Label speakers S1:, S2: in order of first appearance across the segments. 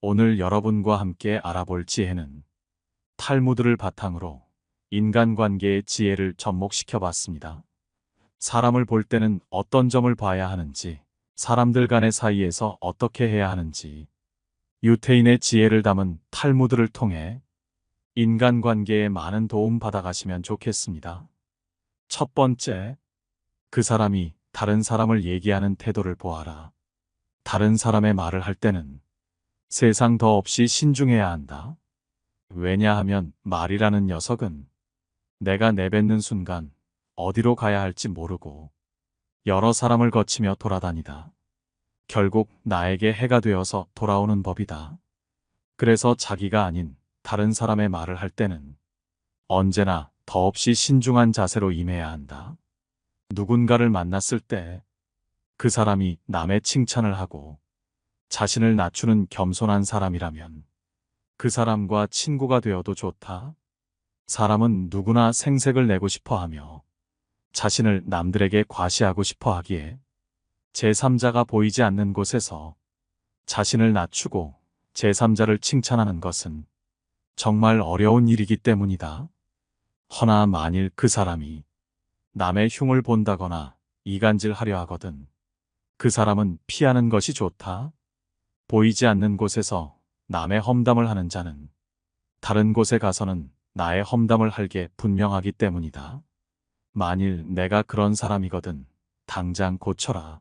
S1: 오늘 여러분과 함께 알아볼 지혜는 탈무드를 바탕으로 인간관계의 지혜를 접목시켜 봤습니다. 사람을 볼 때는 어떤 점을 봐야 하는지, 사람들 간의 사이에서 어떻게 해야 하는지, 유태인의 지혜를 담은 탈무드를 통해 인간관계에 많은 도움 받아가시면 좋겠습니다. 첫 번째, 그 사람이 다른 사람을 얘기하는 태도를 보아라. 다른 사람의 말을 할 때는 세상 더 없이 신중해야 한다. 왜냐하면 말이라는 녀석은 내가 내뱉는 순간 어디로 가야 할지 모르고 여러 사람을 거치며 돌아다니다 결국 나에게 해가 되어서 돌아오는 법이다. 그래서 자기가 아닌 다른 사람의 말을 할 때는 언제나 더없이 신중한 자세로 임해야 한다. 누군가를 만났을 때 그 사람이 남의 칭찬을 하고 자신을 낮추는 겸손한 사람이라면 그 사람과 친구가 되어도 좋다. 사람은 누구나 생색을 내고 싶어 하며 자신을 남들에게 과시하고 싶어 하기에 제3자가 보이지 않는 곳에서 자신을 낮추고 제3자를 칭찬하는 것은 정말 어려운 일이기 때문이다. 허나 만일 그 사람이 남의 흉을 본다거나 이간질하려 하거든 그 사람은 피하는 것이 좋다. 보이지 않는 곳에서 남의 험담을 하는 자는 다른 곳에 가서는 나의 험담을 할 게 분명하기 때문이다. 만일 내가 그런 사람이거든 당장 고쳐라.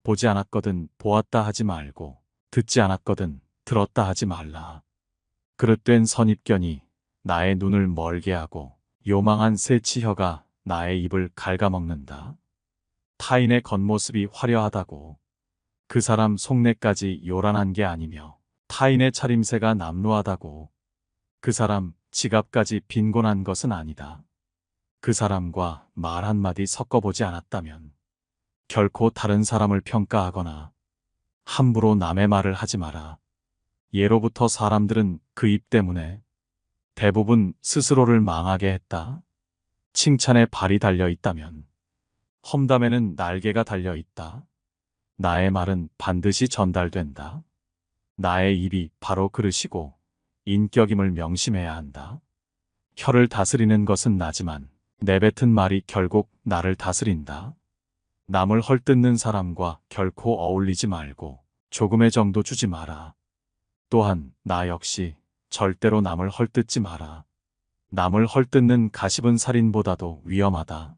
S1: 보지 않았거든 보았다 하지 말고 듣지 않았거든 들었다 하지 말라. 그릇된 선입견이 나의 눈을 멀게 하고 요망한 새치혀가 나의 입을 갉아먹는다. 타인의 겉모습이 화려하다고 그 사람 속내까지 요란한 게 아니며 타인의 차림새가 남루하다고 그 사람 지갑까지 빈곤한 것은 아니다. 그 사람과 말 한마디 섞어보지 않았다면 결코 다른 사람을 평가하거나 함부로 남의 말을 하지 마라. 예로부터 사람들은 그 입 때문에 대부분 스스로를 망하게 했다. 칭찬에 발이 달려 있다면 험담에는 날개가 달려 있다. 나의 말은 반드시 전달된다. 나의 입이 바로 그릇이고 인격임을 명심해야 한다. 혀를 다스리는 것은 나지만 내뱉은 말이 결국 나를 다스린다. 남을 헐뜯는 사람과 결코 어울리지 말고 조금의 정도 주지 마라. 또한 나 역시 절대로 남을 헐뜯지 마라. 남을 헐뜯는 가십은 살인보다도 위험하다.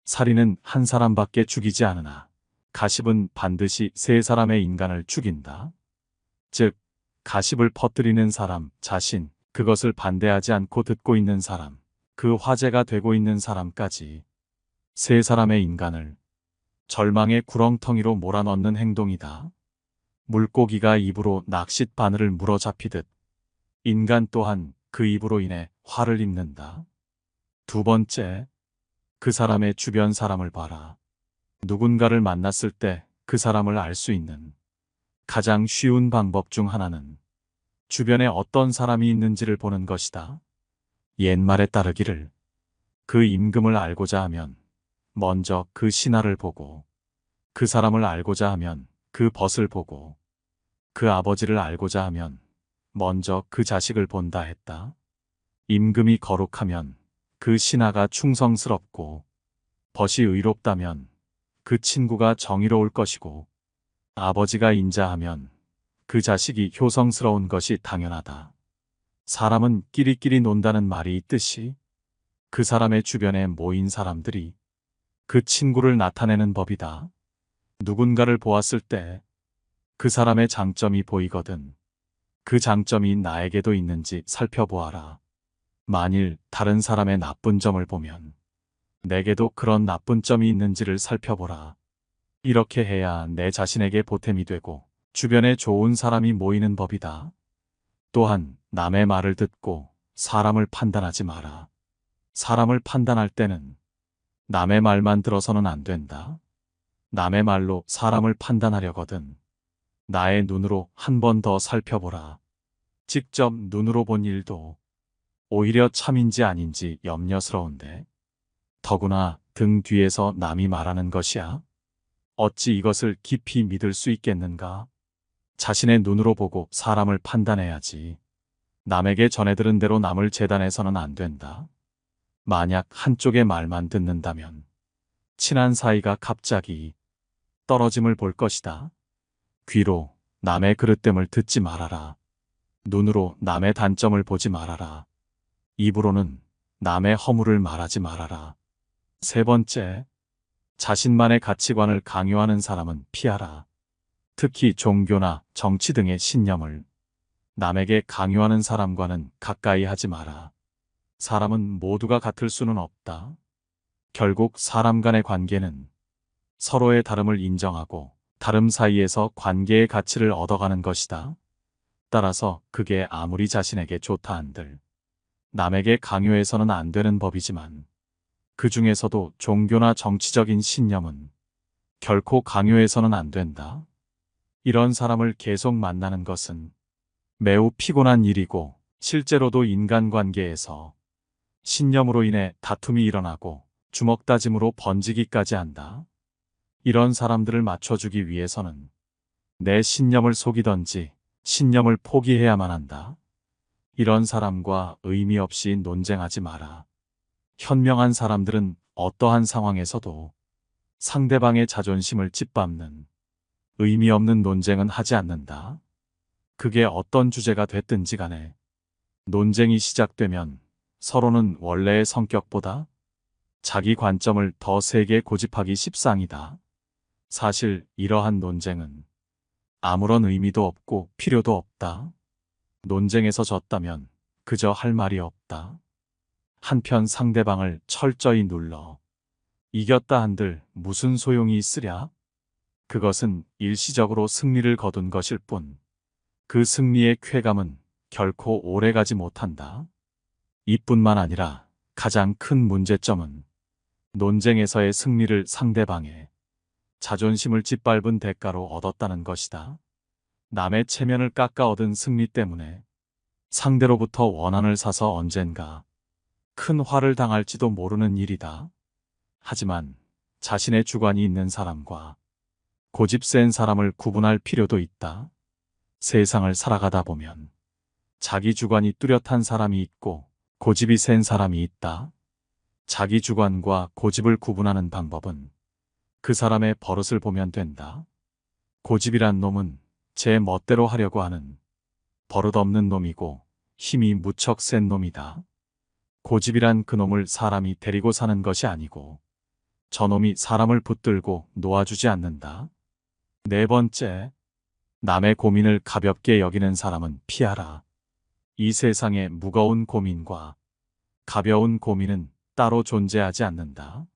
S1: 살인은 한 사람밖에 죽이지 않으나 가십은 반드시 세 사람의 인간을 죽인다. 즉, 가십을 퍼뜨리는 사람 자신, 그것을 반대하지 않고 듣고 있는 사람, 그 화제가 되고 있는 사람까지 세 사람의 인간을 절망의 구렁텅이로 몰아넣는 행동이다. 물고기가 입으로 낚싯 바늘을 물어 잡히듯 인간 또한 그 입으로 인해 화를 입는다. 두 번째, 그 사람의 주변 사람을 봐라. 누군가를 만났을 때 그 사람을 알 수 있는 가장 쉬운 방법 중 하나는 주변에 어떤 사람이 있는지를 보는 것이다. 옛말에 따르기를 그 임금을 알고자 하면 먼저 그 신하를 보고 그 사람을 알고자 하면 그 벗을 보고 그 아버지를 알고자 하면 먼저 그 자식을 본다 했다. 임금이 거룩하면 그 신하가 충성스럽고 벗이 의롭다면 그 친구가 정의로울 것이고 아버지가 인자하면 그 자식이 효성스러운 것이 당연하다. 사람은 끼리끼리 논다는 말이 있듯이 그 사람의 주변에 모인 사람들이 그 친구를 나타내는 법이다. 누군가를 보았을 때 그 사람의 장점이 보이거든 그 장점이 나에게도 있는지 살펴보아라. 만일 다른 사람의 나쁜 점을 보면 내게도 그런 나쁜 점이 있는지를 살펴보라. 이렇게 해야 내 자신에게 보탬이 되고 주변에 좋은 사람이 모이는 법이다. 또한 남의 말을 듣고 사람을 판단하지 마라. 사람을 판단할 때는 남의 말만 들어서는 안 된다. 남의 말로 사람을 판단하려거든 나의 눈으로 한 번 더 살펴보라. 직접 눈으로 본 일도 오히려 참인지 아닌지 염려스러운데 더구나 등 뒤에서 남이 말하는 것이야. 어찌 이것을 깊이 믿을 수 있겠는가? 자신의 눈으로 보고 사람을 판단해야지. 남에게 전해들은 대로 남을 재단해서는 안 된다. 만약 한쪽의 말만 듣는다면 친한 사이가 갑자기 떨어짐을 볼 것이다. 귀로 남의 그릇됨을 듣지 말아라. 눈으로 남의 단점을 보지 말아라. 입으로는 남의 허물을 말하지 말아라. 세 번째, 자신만의 가치관을 강요하는 사람은 피하라. 특히 종교나 정치 등의 신념을 남에게 강요하는 사람과는 가까이 하지 마라. 사람은 모두가 같을 수는 없다. 결국 사람 간의 관계는 서로의 다름을 인정하고 다름 사이에서 관계의 가치를 얻어가는 것이다. 따라서 그게 아무리 자신에게 좋다 한들 남에게 강요해서는 안 되는 법이지만 그 중에서도 종교나 정치적인 신념은 결코 강요해서는 안 된다. 이런 사람을 계속 만나는 것은 매우 피곤한 일이고 실제로도 인간관계에서 신념으로 인해 다툼이 일어나고 주먹다짐으로 번지기까지 한다. 이런 사람들을 맞춰주기 위해서는 내 신념을 속이던지 신념을 포기해야만 한다. 이런 사람과 의미 없이 논쟁하지 마라. 현명한 사람들은 어떠한 상황에서도 상대방의 자존심을 짓밟는 의미 없는 논쟁은 하지 않는다. 그게 어떤 주제가 됐든지 간에 논쟁이 시작되면 서로는 원래의 성격보다 자기 관점을 더 세게 고집하기 십상이다. 사실 이러한 논쟁은 아무런 의미도 없고 필요도 없다. 논쟁에서 졌다면 그저 할 말이 없다. 한편 상대방을 철저히 눌러 이겼다 한들 무슨 소용이 있으랴? 그것은 일시적으로 승리를 거둔 것일 뿐 그 승리의 쾌감은 결코 오래가지 못한다. 이뿐만 아니라 가장 큰 문제점은 논쟁에서의 승리를 상대방의 자존심을 짓밟은 대가로 얻었다는 것이다. 남의 체면을 깎아 얻은 승리 때문에 상대로부터 원한을 사서 언젠가 큰 화를 당할지도 모르는 일이다. 하지만 자신의 주관이 있는 사람과 고집 센 사람을 구분할 필요도 있다. 세상을 살아가다 보면 자기 주관이 뚜렷한 사람이 있고 고집이 센 사람이 있다. 자기 주관과 고집을 구분하는 방법은 그 사람의 버릇을 보면 된다. 고집이란 놈은 제 멋대로 하려고 하는 버릇없는 놈이고 힘이 무척 센 놈이다. 고집이란 그놈을 사람이 데리고 사는 것이 아니고 저놈이 사람을 붙들고 놓아주지 않는다. 네 번째, 남의 고민을 가볍게 여기는 사람은 피하라. 이 세상에 무거운 고민과 가벼운 고민은 따로 존재하지 않는다.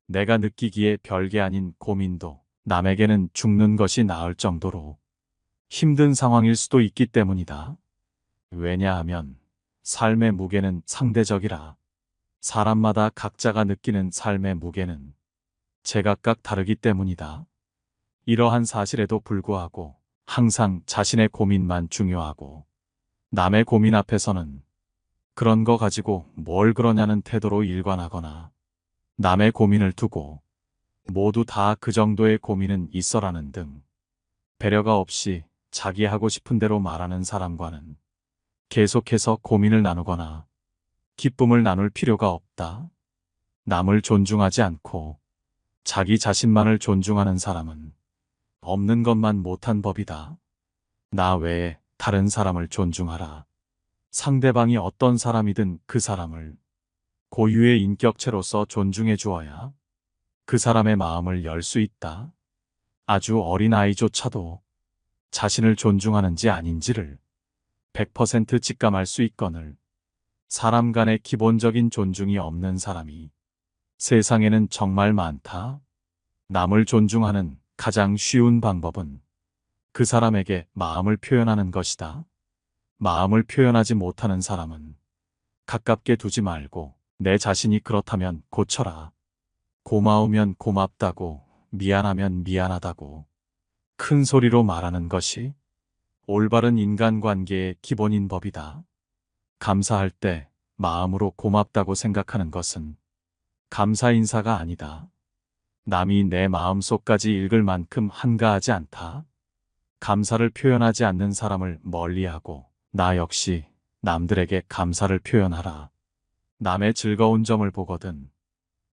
S1: 내가 느끼기에 별게 아닌 고민도 남에게는 죽는 것이 나을 정도로 힘든 상황일 수도 있기 때문이다. 왜냐하면 삶의 무게는 상대적이라. 사람마다 각자가 느끼는 삶의 무게는 제각각 다르기 때문이다. 이러한 사실에도 불구하고 항상 자신의 고민만 중요하고 남의 고민 앞에서는 그런 거 가지고 뭘 그러냐는 태도로 일관하거나 남의 고민을 두고 모두 다 그 정도의 고민은 있어라는 등 배려가 없이 자기 하고 싶은 대로 말하는 사람과는 계속해서 고민을 나누거나 기쁨을 나눌 필요가 없다. 남을 존중하지 않고 자기 자신만을 존중하는 사람은 없는 것만 못한 법이다. 나 외에 다른 사람을 존중하라. 상대방이 어떤 사람이든 그 사람을 고유의 인격체로서 존중해 주어야 그 사람의 마음을 열 수 있다. 아주 어린 아이조차도 자신을 존중하는지 아닌지를 100% 직감할 수 있거늘 사람 간의 기본적인 존중이 없는 사람이 세상에는 정말 많다. 남을 존중하는 가장 쉬운 방법은 그 사람에게 마음을 표현하는 것이다. 마음을 표현하지 못하는 사람은 가깝게 두지 말고 내 자신이 그렇다면 고쳐라. 고마우면 고맙다고, 미안하면 미안하다고 큰 소리로 말하는 것이 올바른 인간관계의 기본인 법이다. 감사할 때 마음으로 고맙다고 생각하는 것은 감사 인사가 아니다. 남이 내 마음속까지 읽을 만큼 한가하지 않다. 감사를 표현하지 않는 사람을 멀리하고 나 역시 남들에게 감사를 표현하라. 남의 즐거운 점을 보거든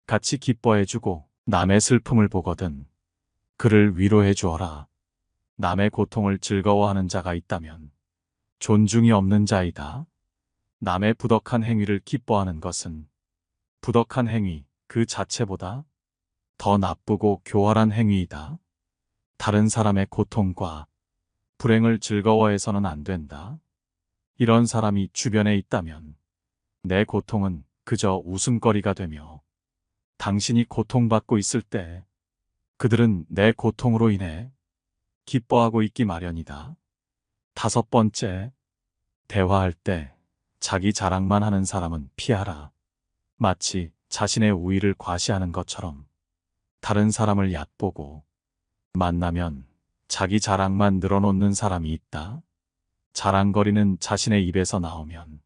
S1: 같이 기뻐해주고 남의 슬픔을 보거든 그를 위로해 주어라. 남의 고통을 즐거워하는 자가 있다면 존중이 없는 자이다. 남의 부덕한 행위를 기뻐하는 것은 부덕한 행위 그 자체보다 더 나쁘고 교활한 행위이다. 다른 사람의 고통과 불행을 즐거워해서는 안 된다. 이런 사람이 주변에 있다면 내 고통은 그저 웃음거리가 되며 당신이 고통받고 있을 때 그들은 내 고통으로 인해 기뻐하고 있기 마련이다. 5번째, 대화할 때 자기 자랑만 하는 사람은 피하라. 마치 자신의 우위를 과시하는 것처럼 다른 사람을 얕보고 만나면 자기 자랑만 늘어놓는 사람이 있다. 자랑거리는 자신의 입에서 나오면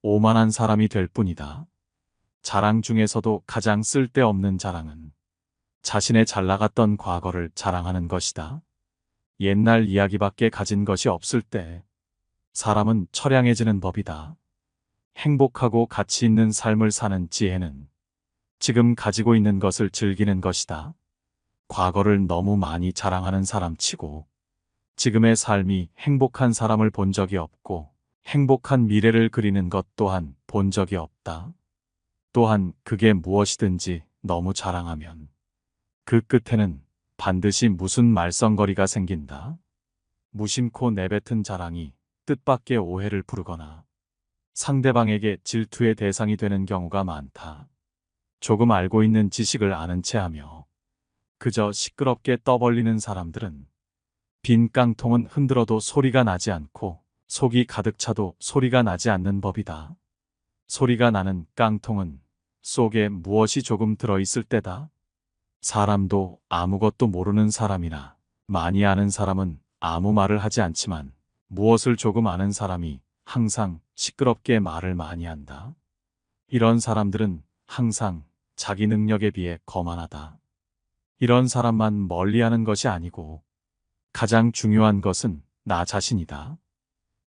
S1: 오만한 사람이 될 뿐이다. 자랑 중에서도 가장 쓸데없는 자랑은 자신의 잘 나갔던 과거를 자랑하는 것이다. 옛날 이야기밖에 가진 것이 없을 때 사람은 처량해지는 법이다. 행복하고 가치 있는 삶을 사는 지혜는 지금 가지고 있는 것을 즐기는 것이다. 과거를 너무 많이 자랑하는 사람 치고 지금의 삶이 행복한 사람을 본 적이 없고 행복한 미래를 그리는 것 또한 본 적이 없다. 또한 그게 무엇이든지 너무 자랑하면 그 끝에는 반드시 무슨 말썽거리가 생긴다. 무심코 내뱉은 자랑이 뜻밖의 오해를 부르거나 상대방에게 질투의 대상이 되는 경우가 많다. 조금 알고 있는 지식을 아는 체 하며 그저 시끄럽게 떠벌리는 사람들은 빈 깡통은 흔들어도 소리가 나지 않고 속이 가득 차도 소리가 나지 않는 법이다. 소리가 나는 깡통은 속에 무엇이 조금 들어있을 때다. 사람도 아무것도 모르는 사람이나 많이 아는 사람은 아무 말을 하지 않지만 무엇을 조금 아는 사람이 항상 시끄럽게 말을 많이 한다. 이런 사람들은 항상 자기 능력에 비해 거만하다. 이런 사람만 멀리하는 것이 아니고 가장 중요한 것은 나 자신이다.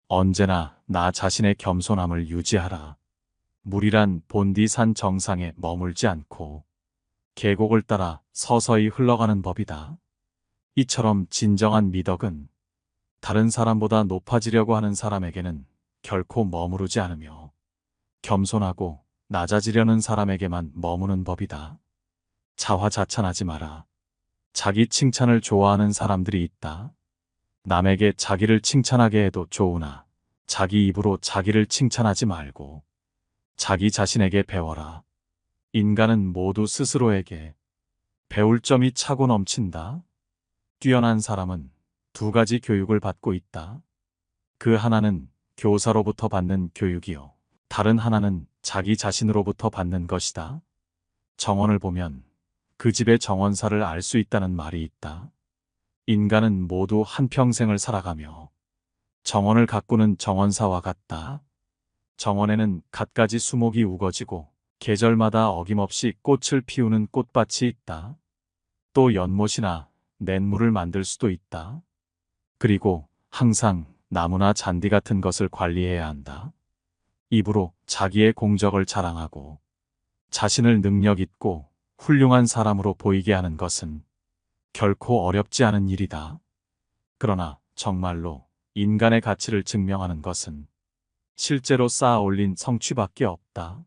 S1: 언제나 나 자신의 겸손함을 유지하라. 물이란 본디 산 정상에 머물지 않고 계곡을 따라 서서히 흘러가는 법이다. 이처럼 진정한 미덕은 다른 사람보다 높아지려고 하는 사람에게는 결코 머무르지 않으며 겸손하고 낮아지려는 사람에게만 머무는 법이다. 자화자찬하지 마라. 자기 칭찬을 좋아하는 사람들이 있다. 남에게 자기를 칭찬하게 해도 좋으나 자기 입으로 자기를 칭찬하지 말고 자기 자신에게 배워라. 인간은 모두 스스로에게 배울 점이 차고 넘친다. 뛰어난 사람은 2가지 교육을 받고 있다. 그 하나는 교사로부터 받는 교육이요. 다른 하나는 자기 자신으로부터 받는 것이다. 정원을 보면 그 집의 정원사를 알 수 있다는 말이 있다. 인간은 모두 한평생을 살아가며 정원을 가꾸는 정원사와 같다. 정원에는 갖가지 수목이 우거지고 계절마다 어김없이 꽃을 피우는 꽃밭이 있다. 또 연못이나 냇물을 만들 수도 있다. 그리고 항상 나무나 잔디 같은 것을 관리해야 한다. 입으로 자기의 공적을 자랑하고 자신을 능력 있고 훌륭한 사람으로 보이게 하는 것은 결코 어렵지 않은 일이다. 그러나 정말로 인간의 가치를 증명하는 것은 실제로 쌓아 올린 성취밖에 없다.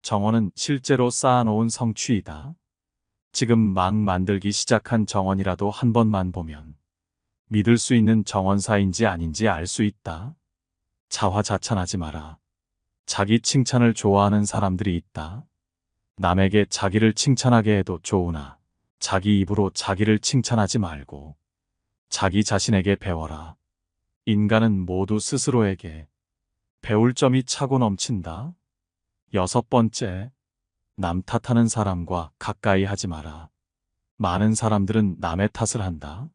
S1: 정원은 실제로 쌓아놓은 성취이다. 지금 막 만들기 시작한 정원이라도 한 번만 보면 믿을 수 있는 정원사인지 아닌지 알 수 있다. 자화자찬하지 마라. 자기 칭찬을 좋아하는 사람들이 있다. 남에게 자기를 칭찬하게 해도 좋으나 자기 입으로 자기를 칭찬하지 말고 자기 자신에게 배워라. 인간은 모두 스스로에게 배울 점이 차고 넘친다. 6번째, 남 탓하는 사람과 가까이 하지 마라. 많은 사람들은 남의 탓을 한다.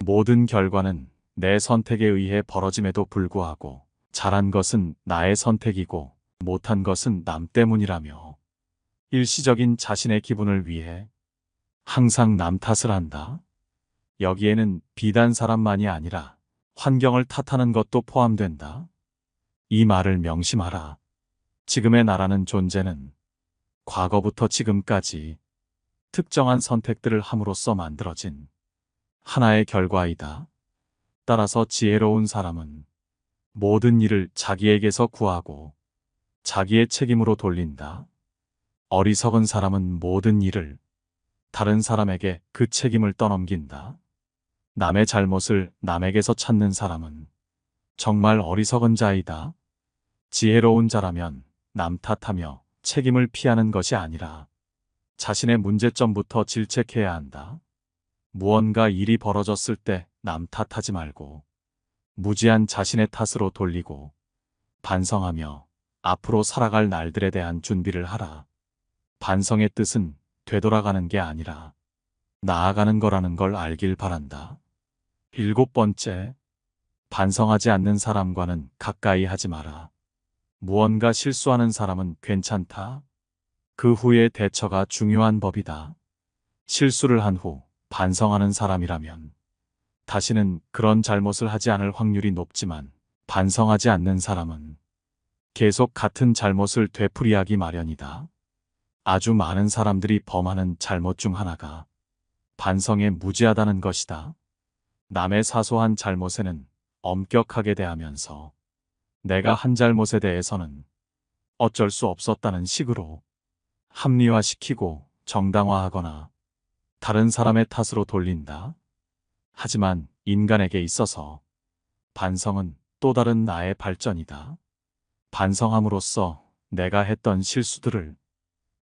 S1: 모든 결과는 내 선택에 의해 벌어짐에도 불구하고 잘한 것은 나의 선택이고 못한 것은 남 때문이라며 일시적인 자신의 기분을 위해 항상 남 탓을 한다. 여기에는 비단 사람만이 아니라 환경을 탓하는 것도 포함된다. 이 말을 명심하라. 지금의 나라는 존재는 과거부터 지금까지 특정한 선택들을 함으로써 만들어진 하나의 결과이다. 따라서 지혜로운 사람은 모든 일을 자기에게서 구하고 자기의 책임으로 돌린다. 어리석은 사람은 모든 일을 다른 사람에게 그 책임을 떠넘긴다. 남의 잘못을 남에게서 찾는 사람은 정말 어리석은 자이다. 지혜로운 자라면 남 탓하며 책임을 피하는 것이 아니라 자신의 문제점부터 질책해야 한다. 무언가 일이 벌어졌을 때 남 탓하지 말고 무지한 자신의 탓으로 돌리고 반성하며 앞으로 살아갈 날들에 대한 준비를 하라. 반성의 뜻은 되돌아가는 게 아니라 나아가는 거라는 걸 알길 바란다. 7번째, 반성하지 않는 사람과는 가까이 하지 마라. 무언가 실수하는 사람은 괜찮다. 그 후의 대처가 중요한 법이다. 실수를 한 후 반성하는 사람이라면 다시는 그런 잘못을 하지 않을 확률이 높지만 반성하지 않는 사람은 계속 같은 잘못을 되풀이하기 마련이다. 아주 많은 사람들이 범하는 잘못 중 하나가 반성에 무지하다는 것이다. 남의 사소한 잘못에는 엄격하게 대하면서 내가 한 잘못에 대해서는 어쩔 수 없었다는 식으로 합리화시키고 정당화하거나 다른 사람의 탓으로 돌린다. 하지만 인간에게 있어서 반성은 또 다른 나의 발전이다. 반성함으로써 내가 했던 실수들을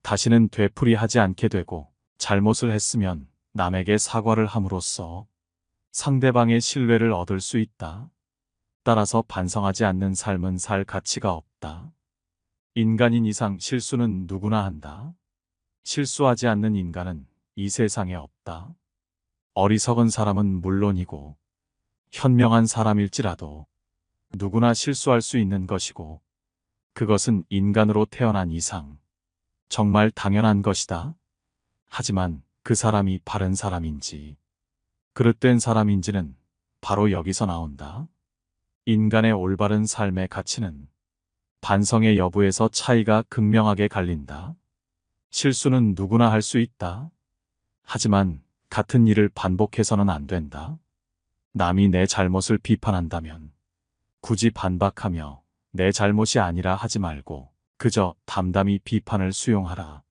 S1: 다시는 되풀이하지 않게 되고 잘못을 했으면 남에게 사과를 함으로써 상대방의 신뢰를 얻을 수 있다. 따라서 반성하지 않는 삶은 살 가치가 없다. 인간인 이상 실수는 누구나 한다. 실수하지 않는 인간은 이 세상에 없다. 어리석은 사람은 물론이고 현명한 사람일지라도 누구나 실수할 수 있는 것이고 그것은 인간으로 태어난 이상 정말 당연한 것이다. 하지만 그 사람이 바른 사람인지 그릇된 사람인지는 바로 여기서 나온다. 인간의 올바른 삶의 가치는 반성의 여부에서 차이가 극명하게 갈린다. 실수는 누구나 할 수 있다. 하지만 같은 일을 반복해서는 안 된다. 남이 내 잘못을 비판한다면 굳이 반박하며 내 잘못이 아니라 하지 말고 그저 담담히 비판을 수용하라.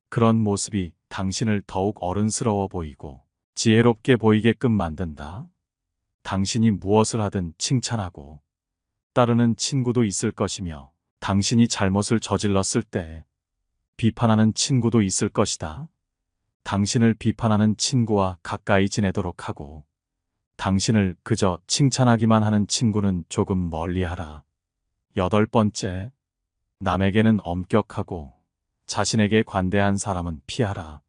S1: 그런 모습이 당신을 더욱 어른스러워 보이고 지혜롭게 보이게끔 만든다. 당신이 무엇을 하든 칭찬하고 따르는 친구도 있을 것이며 당신이 잘못을 저질렀을 때 비판하는 친구도 있을 것이다. 당신을 비판하는 친구와 가까이 지내도록 하고 당신을 그저 칭찬하기만 하는 친구는 조금 멀리하라. 8번째, 남에게는 엄격하고 자신에게 관대한 사람은 피하라.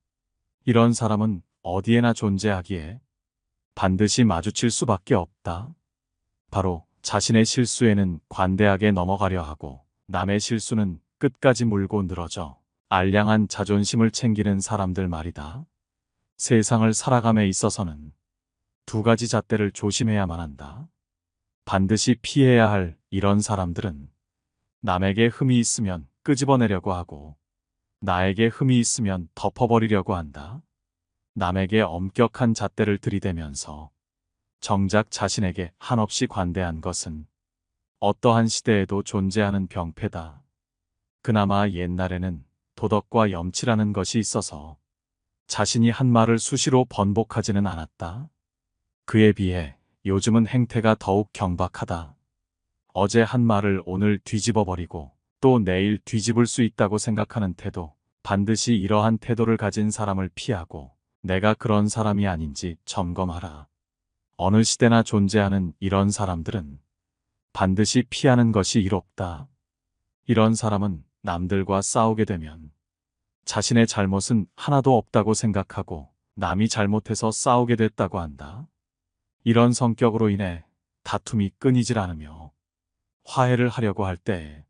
S1: 이런 사람은 어디에나 존재하기에 반드시 마주칠 수밖에 없다. 바로 자신의 실수에는 관대하게 넘어가려 하고 남의 실수는 끝까지 물고 늘어져 알량한 자존심을 챙기는 사람들 말이다. 세상을 살아감에 있어서는 두 가지 잣대를 조심해야만 한다. 반드시 피해야 할 이런 사람들은 남에게 흠이 있으면 끄집어내려고 하고 나에게 흠이 있으면 덮어버리려고 한다. 남에게 엄격한 잣대를 들이대면서 정작 자신에게 한없이 관대한 것은 어떠한 시대에도 존재하는 병폐다. 그나마 옛날에는 도덕과 염치라는 것이 있어서 자신이 한 말을 수시로 번복하지는 않았다. 그에 비해 요즘은 행태가 더욱 경박하다. 어제 한 말을 오늘 뒤집어버리고 또 내일 뒤집을 수 있다고 생각하는 태도, 반드시 이러한 태도를 가진 사람을 피하고 내가 그런 사람이 아닌지 점검하라. 어느 시대나 존재하는 이런 사람들은 반드시 피하는 것이 이롭다. 이런 사람은 남들과 싸우게 되면 자신의 잘못은 하나도 없다고 생각하고 남이 잘못해서 싸우게 됐다고 한다. 이런 성격으로 인해 다툼이 끊이질 않으며 화해를 하려고 할 때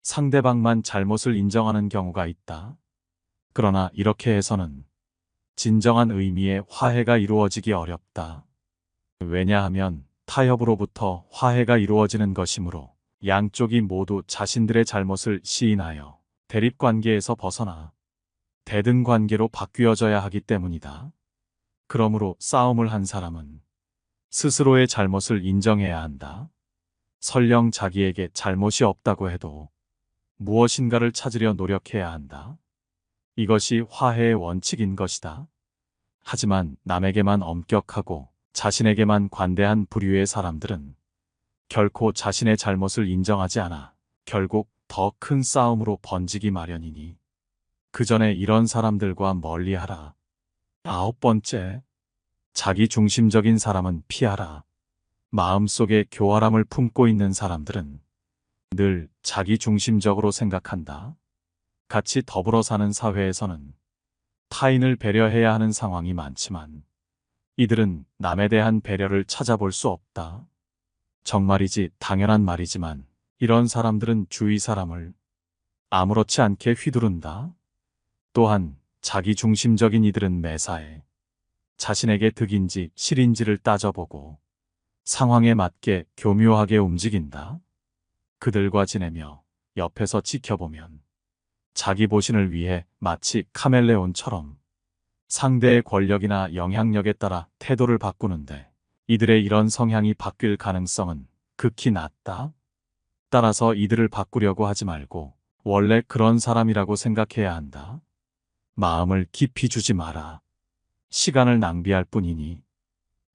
S1: 상대방만 잘못을 인정하는 경우가 있다. 그러나 이렇게 해서는 진정한 의미의 화해가 이루어지기 어렵다. 왜냐하면 타협으로부터 화해가 이루어지는 것이므로 양쪽이 모두 자신들의 잘못을 시인하여 대립관계에서 벗어나 대등관계로 바뀌어져야 하기 때문이다. 그러므로 싸움을 한 사람은 스스로의 잘못을 인정해야 한다. 설령 자기에게 잘못이 없다고 해도 무엇인가를 찾으려 노력해야 한다. 이것이 화해의 원칙인 것이다. 하지만 남에게만 엄격하고 자신에게만 관대한 부류의 사람들은 결코 자신의 잘못을 인정하지 않아 결국 더 큰 싸움으로 번지기 마련이니 그 전에 이런 사람들과 멀리하라. 9번째, 자기 중심적인 사람은 피하라. 마음속에 교활함을 품고 있는 사람들은 늘 자기 중심적으로 생각한다. 같이 더불어 사는 사회에서는 타인을 배려해야 하는 상황이 많지만 이들은 남에 대한 배려를 찾아볼 수 없다. 정말이지 당연한 말이지만 이런 사람들은 주위 사람을 아무렇지 않게 휘두른다. 또한 자기 중심적인 이들은 매사에 자신에게 득인지 실인지를 따져보고 상황에 맞게 교묘하게 움직인다. 그들과 지내며 옆에서 지켜보면 자기 보신을 위해 마치 카멜레온처럼 상대의 권력이나 영향력에 따라 태도를 바꾸는데 이들의 이런 성향이 바뀔 가능성은 극히 낮다. 따라서 이들을 바꾸려고 하지 말고 원래 그런 사람이라고 생각해야 한다. 마음을 깊이 주지 마라. 시간을 낭비할 뿐이니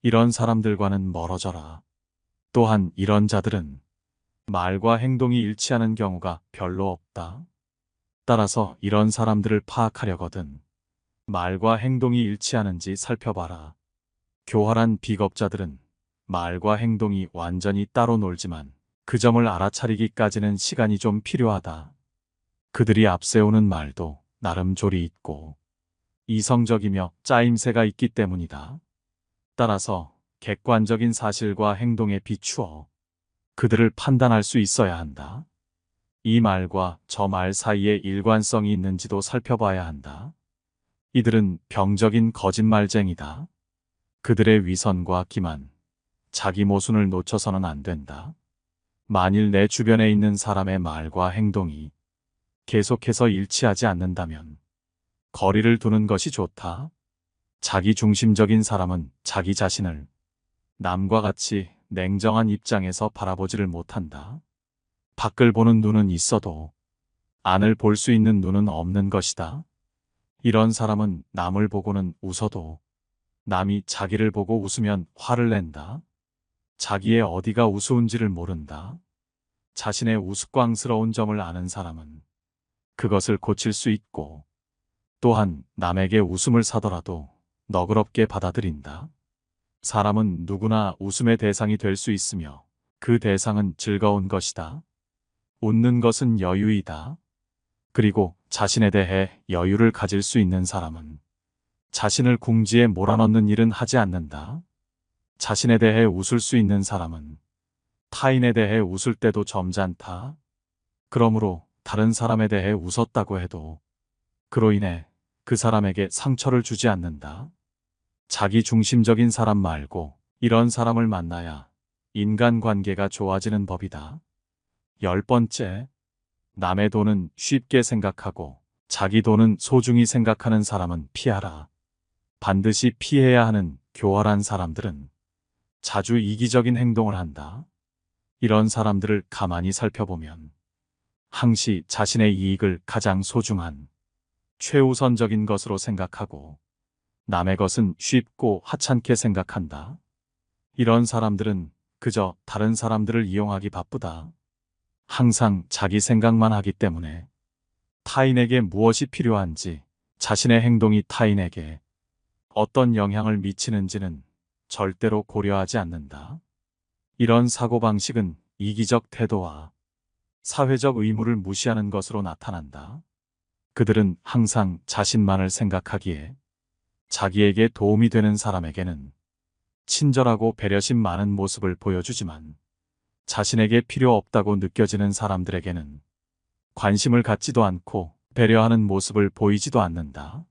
S1: 이런 사람들과는 멀어져라. 또한 이런 자들은 말과 행동이 일치하는 경우가 별로 없다. 따라서 이런 사람들을 파악하려거든 말과 행동이 일치하는지 살펴봐라. 교활한 비겁자들은 말과 행동이 완전히 따로 놀지만 그 점을 알아차리기까지는 시간이 좀 필요하다. 그들이 앞세우는 말도 나름 조리 있고 이성적이며 짜임새가 있기 때문이다. 따라서 객관적인 사실과 행동에 비추어 그들을 판단할 수 있어야 한다. 이 말과 저 말 사이에 일관성이 있는지도 살펴봐야 한다. 이들은 병적인 거짓말쟁이다. 그들의 위선과 기만, 자기 모순을 놓쳐서는 안 된다. 만일 내 주변에 있는 사람의 말과 행동이 계속해서 일치하지 않는다면 거리를 두는 것이 좋다. 자기 중심적인 사람은 자기 자신을 남과 같이 냉정한 입장에서 바라보지를 못한다. 밖을 보는 눈은 있어도 안을 볼 수 있는 눈은 없는 것이다. 이런 사람은 남을 보고는 웃어도 남이 자기를 보고 웃으면 화를 낸다. 자기의 어디가 우스운지를 모른다. 자신의 우스꽝스러운 점을 아는 사람은 그것을 고칠 수 있고 또한 남에게 웃음을 사더라도 너그럽게 받아들인다. 사람은 누구나 웃음의 대상이 될 수 있으며 그 대상은 즐거운 것이다. 웃는 것은 여유이다. 그리고 자신에 대해 여유를 가질 수 있는 사람은 자신을 궁지에 몰아넣는 일은 하지 않는다. 자신에 대해 웃을 수 있는 사람은 타인에 대해 웃을 때도 점잖다. 그러므로 다른 사람에 대해 웃었다고 해도 그로 인해 그 사람에게 상처를 주지 않는다. 자기 중심적인 사람 말고 이런 사람을 만나야 인간관계가 좋아지는 법이다. 10번째, 남의 돈은 쉽게 생각하고 자기 돈은 소중히 생각하는 사람은 피하라. 반드시 피해야 하는 교활한 사람들은 자주 이기적인 행동을 한다. 이런 사람들을 가만히 살펴보면 항시 자신의 이익을 가장 소중한 최우선적인 것으로 생각하고 남의 것은 쉽고 하찮게 생각한다. 이런 사람들은 그저 다른 사람들을 이용하기 바쁘다. 항상 자기 생각만 하기 때문에 타인에게 무엇이 필요한지 자신의 행동이 타인에게 어떤 영향을 미치는지는 절대로 고려하지 않는다. 이런 사고방식은 이기적 태도와 사회적 의무를 무시하는 것으로 나타난다. 그들은 항상 자신만을 생각하기에 자기에게 도움이 되는 사람에게는 친절하고 배려심 많은 모습을 보여주지만 자신에게 필요 없다고 느껴지는 사람들에게는 관심을 갖지도 않고 배려하는 모습을 보이지도 않는다.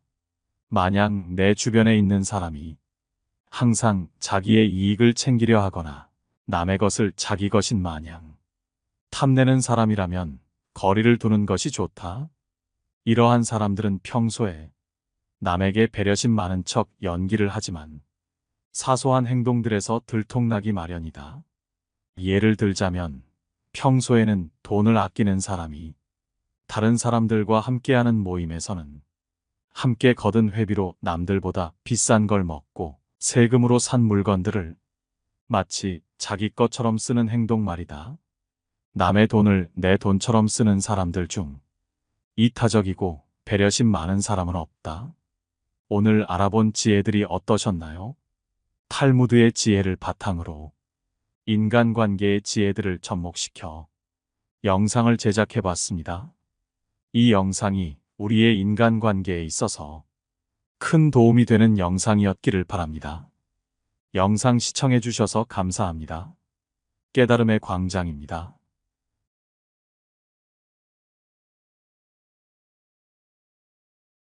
S1: 만약 내 주변에 있는 사람이 항상 자기의 이익을 챙기려 하거나 남의 것을 자기 것인 마냥 탐내는 사람이라면 거리를 두는 것이 좋다. 이러한 사람들은 평소에 남에게 배려심 많은 척 연기를 하지만 사소한 행동들에서 들통나기 마련이다. 예를 들자면 평소에는 돈을 아끼는 사람이 다른 사람들과 함께하는 모임에서는 함께 거둔 회비로 남들보다 비싼 걸 먹고 세금으로 산 물건들을 마치 자기 것처럼 쓰는 행동 말이다. 남의 돈을 내 돈처럼 쓰는 사람들 중 이타적이고 배려심 많은 사람은 없다. 오늘 알아본 지혜들이 어떠셨나요? 탈무드의 지혜를 바탕으로 인간관계의 지혜들을 접목시켜 영상을 제작해 봤습니다. 이 영상이 우리의 인간관계에 있어서 큰 도움이 되는 영상이었기를 바랍니다. 영상 시청해 주셔서 감사합니다. 깨달음의 광장입니다.